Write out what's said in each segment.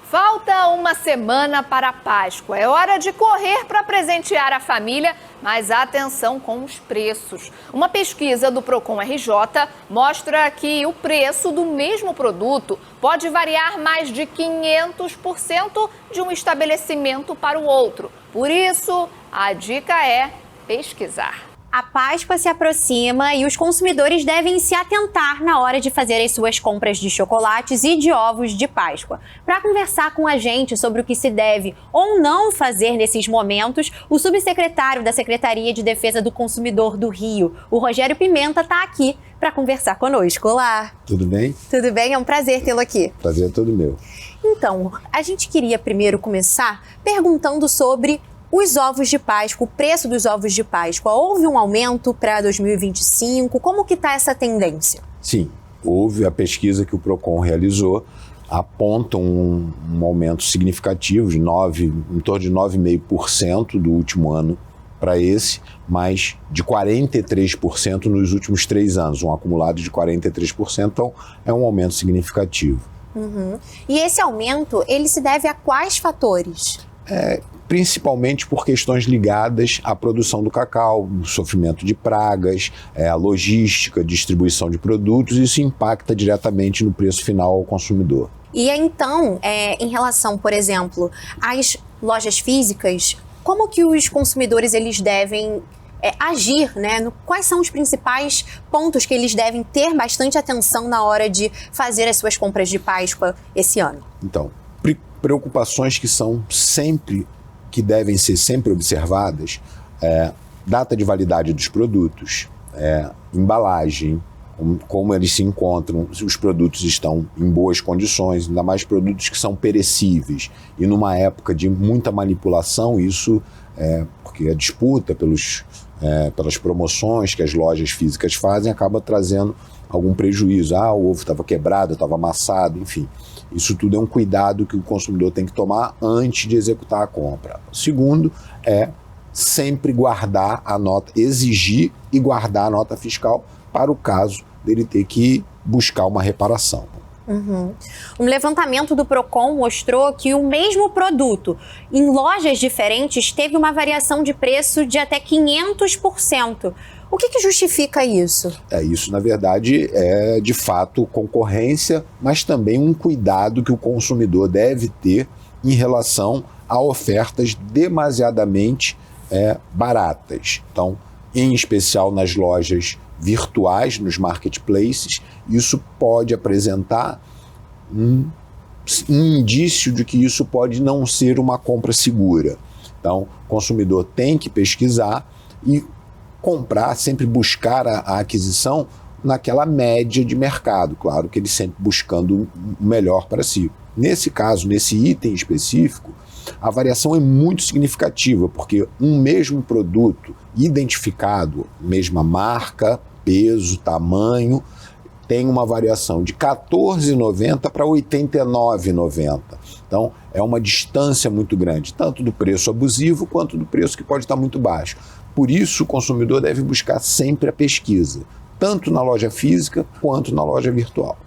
Falta uma semana para a Páscoa. É hora de correr para presentear a família, mas atenção com os preços. Uma pesquisa do Procon RJ mostra que o preço do mesmo produto pode variar mais de 500% de um estabelecimento para o outro. Por isso, a dica é pesquisar. A Páscoa se aproxima e os consumidores devem se atentar na hora de fazer as suas compras de chocolates e de ovos de Páscoa. Para conversar com a gente sobre o que se deve ou não fazer nesses momentos, o subsecretário da Secretaria de Defesa do Consumidor do Rio, o Rogério Pimenta, está aqui para conversar conosco. Olá! Tudo bem? Tudo bem? É um prazer tê-lo aqui. Prazer é todo meu. Então, a gente queria primeiro começar perguntando sobre os ovos de Páscoa, o preço dos ovos de Páscoa. Houve um aumento para 2025? Como que está essa tendência? Sim, houve a pesquisa que o Procon realizou, aponta um aumento significativo de em torno de 9,5% do último ano para esse, mais de 43% nos últimos 3 anos, um acumulado de 43%, então é um aumento significativo. E esse aumento, ele se deve a quais fatores? Principalmente por questões ligadas à produção do cacau, o sofrimento de pragas, a logística, distribuição de produtos, isso impacta diretamente no preço final ao consumidor. E então, em relação, por exemplo, às lojas físicas, como que os consumidores eles devem agir, né? Quais são os principais pontos que eles devem ter bastante atenção na hora de fazer as suas compras de Páscoa esse ano? Então, preocupações que devem ser sempre observadas, data de validade dos produtos, embalagem, como eles se encontram, se os produtos estão em boas condições, ainda mais produtos que são perecíveis. E numa época de muita manipulação, isso porque a disputa pelas promoções que as lojas físicas fazem acaba trazendo algum prejuízo. O ovo estava quebrado, estava amassado, enfim. Isso tudo é um cuidado que o consumidor tem que tomar antes de executar a compra. O segundo é sempre guardar a nota, exigir e guardar a nota fiscal para o caso dele ter que buscar uma reparação. Um levantamento do Procon mostrou que o mesmo produto, em lojas diferentes, teve uma variação de preço de até 500%. O que justifica isso? Isso, na verdade, é de fato concorrência, mas também um cuidado que o consumidor deve ter em relação a ofertas demasiadamente baratas. Então, em especial nas lojas virtuais, nos marketplaces, isso pode apresentar um indício de que isso pode não ser uma compra segura. Então, o consumidor tem que pesquisar e comprar, sempre buscar a aquisição naquela média de mercado, claro que ele sempre buscando o melhor para si. Nesse caso, nesse item específico, a variação é muito significativa, porque um mesmo produto identificado, mesma marca, peso, tamanho, tem uma variação de R$ 14,90 para R$ 89,90. Então, é uma distância muito grande, tanto do preço abusivo quanto do preço que pode estar muito baixo. Por isso, o consumidor deve buscar sempre a pesquisa, tanto na loja física quanto na loja virtual.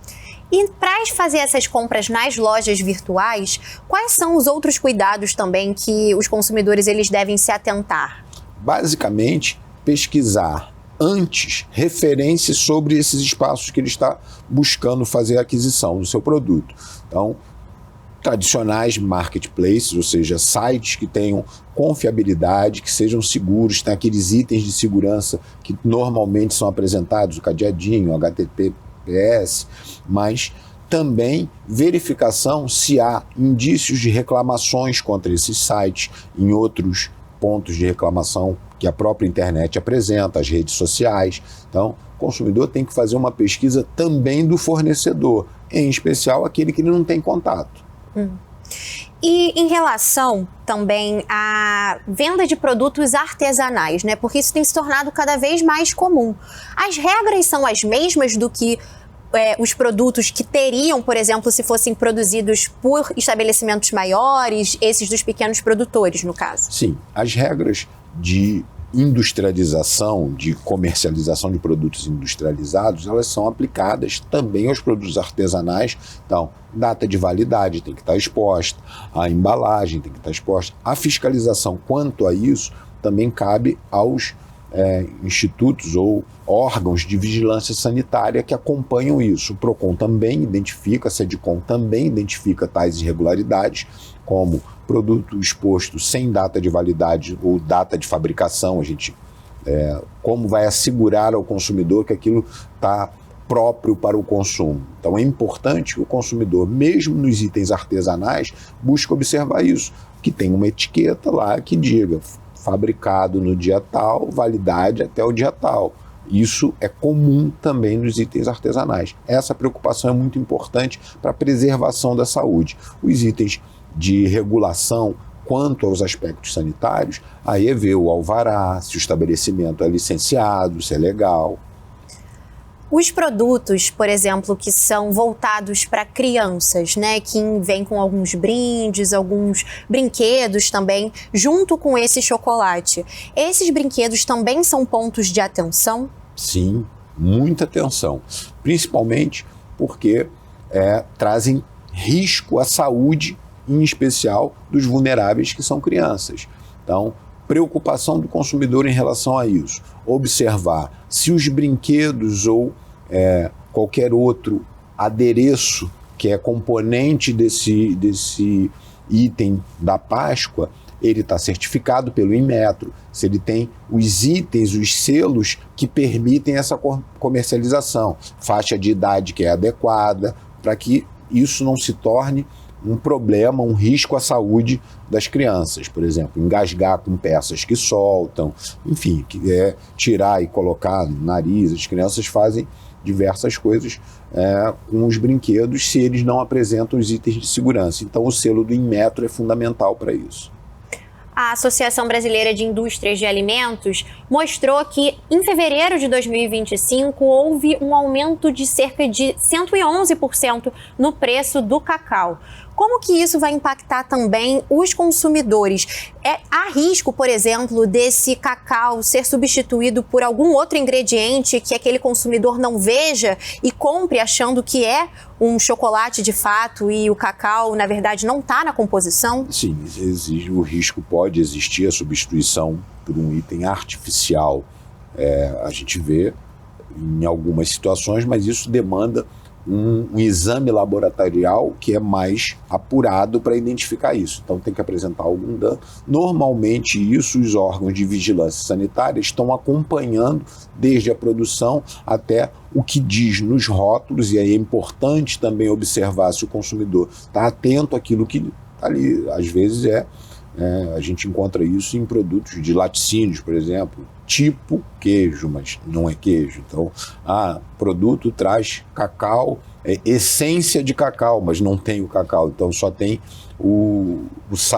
E para fazer essas compras nas lojas virtuais, quais são os outros cuidados também que os consumidores eles devem se atentar? Basicamente, pesquisar antes referências sobre esses espaços que ele está buscando fazer a aquisição do seu produto. Então, tradicionais marketplaces, ou seja, sites que tenham confiabilidade, que sejam seguros, tem aqueles itens de segurança que normalmente são apresentados, o cadeadinho, o HTTPS, mas também verificação se há indícios de reclamações contra esses sites em outros pontos de reclamação que a própria internet apresenta, as redes sociais. Então, o consumidor tem que fazer uma pesquisa também do fornecedor, em especial aquele que ele não tem contato. E em relação também à venda de produtos artesanais, né? Porque isso tem se tornado cada vez mais comum. As regras são as mesmas do que os produtos que teriam, por exemplo, se fossem produzidos por estabelecimentos maiores, esses dos pequenos produtores, no caso? Sim, as regras de industrialização, de comercialização de produtos industrializados, elas são aplicadas também aos produtos artesanais. Então, data de validade tem que estar exposta, a embalagem tem que estar exposta. A fiscalização quanto a isso também cabe aos institutos ou órgãos de vigilância sanitária que acompanham isso. O PROCON também identifica, a SEDCOM também identifica tais irregularidades, como produto exposto sem data de validade ou data de fabricação. A gente, como vai assegurar ao consumidor que aquilo está próprio para o consumo. Então é importante que o consumidor, mesmo nos itens artesanais, busque observar isso, que tem uma etiqueta lá que diga fabricado no dia tal, validade até o dia tal. Isso é comum também nos itens artesanais. Essa preocupação é muito importante para a preservação da saúde. Os itens de regulação quanto aos aspectos sanitários, aí é ver o alvará, se o estabelecimento é licenciado, se é legal. Os produtos, por exemplo, que são voltados para crianças, né, que vêm com alguns brindes, alguns brinquedos também, junto com esse chocolate. Esses brinquedos também são pontos de atenção? Sim, muita atenção. Principalmente porque trazem risco à saúde, em especial dos vulneráveis, que são crianças. Então, preocupação do consumidor em relação a isso. Observar se os brinquedos ou qualquer outro adereço que é componente desse item da Páscoa, ele está certificado pelo Inmetro, se ele tem os itens, os selos que permitem essa comercialização, faixa de idade que é adequada, para que isso não se torne um problema, um risco à saúde das crianças. Por exemplo, engasgar com peças que soltam, enfim, tirar e colocar no nariz. As crianças fazem diversas coisas com os brinquedos se eles não apresentam os itens de segurança. Então o selo do Inmetro é fundamental para isso. A Associação Brasileira de Indústrias de Alimentos mostrou que em fevereiro de 2025 houve um aumento de cerca de 111% no preço do cacau. Como que isso vai impactar também os consumidores? Há risco, por exemplo, desse cacau ser substituído por algum outro ingrediente que aquele consumidor não veja e compre achando que é um chocolate de fato e o cacau, na verdade, não está na composição? Sim, o risco pode existir, a substituição por um item artificial. A gente vê em algumas situações, mas isso demanda um exame laboratorial que é mais apurado para identificar isso. Então tem que apresentar algum dano. Normalmente isso os órgãos de vigilância sanitária estão acompanhando desde a produção até o que diz nos rótulos, e aí é importante também observar se o consumidor está atento àquilo que está ali. Às vezes a gente encontra isso em produtos de laticínios, por exemplo, tipo queijo, mas não é queijo. Então, produto traz cacau, essência de cacau, mas não tem o cacau. Então, só tem o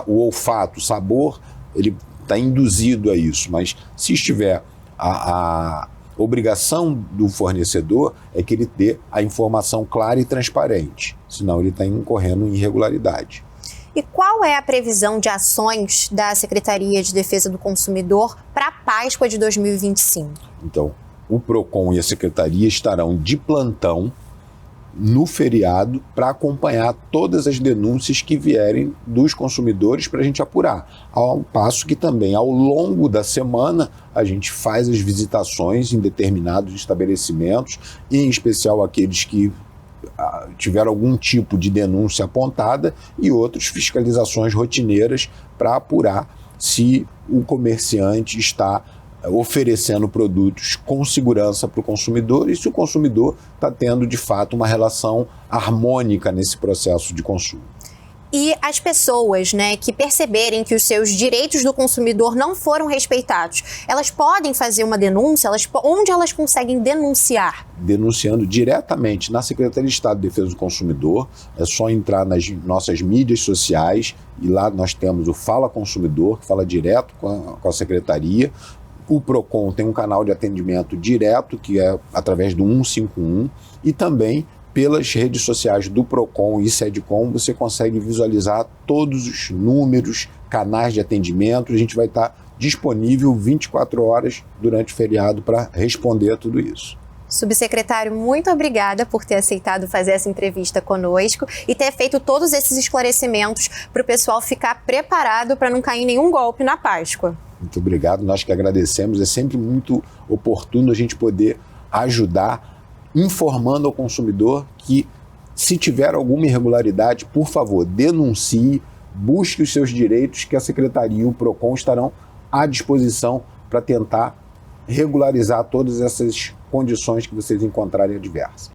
olfato, o sabor, ele está induzido a isso. Mas se estiver a obrigação do fornecedor é que ele dê a informação clara e transparente, senão ele está incorrendo em irregularidade. E qual é a previsão de ações da Secretaria de Defesa do Consumidor para a Páscoa de 2025? Então, o PROCON e a Secretaria estarão de plantão no feriado para acompanhar todas as denúncias que vierem dos consumidores para a gente apurar. Ao passo que também, ao longo da semana, a gente faz as visitações em determinados estabelecimentos, em especial aqueles que tiveram algum tipo de denúncia apontada, e outras fiscalizações rotineiras para apurar se o comerciante está oferecendo produtos com segurança para o consumidor e se o consumidor está tendo de fato uma relação harmônica nesse processo de consumo. E as pessoas, né, que perceberem que os seus direitos do consumidor não foram respeitados, elas podem fazer uma denúncia? Onde elas conseguem denunciar? Denunciando diretamente na Secretaria de Estado de Defesa do Consumidor. É só entrar nas nossas mídias sociais e lá nós temos o Fala Consumidor, que fala direto com a Secretaria. O PROCON tem um canal de atendimento direto, que é através do 151, e também pelas redes sociais do PROCON e SEDCOM você consegue visualizar todos os números, canais de atendimento. A gente vai estar disponível 24 horas durante o feriado para responder a tudo isso. Subsecretário, muito obrigada por ter aceitado fazer essa entrevista conosco e ter feito todos esses esclarecimentos para o pessoal ficar preparado para não cair em nenhum golpe na Páscoa. Muito obrigado, nós que agradecemos. É sempre muito oportuno a gente poder ajudar informando ao consumidor que, se tiver alguma irregularidade, por favor, denuncie, busque os seus direitos, que a Secretaria e o PROCON estarão à disposição para tentar regularizar todas essas condições que vocês encontrarem adversas.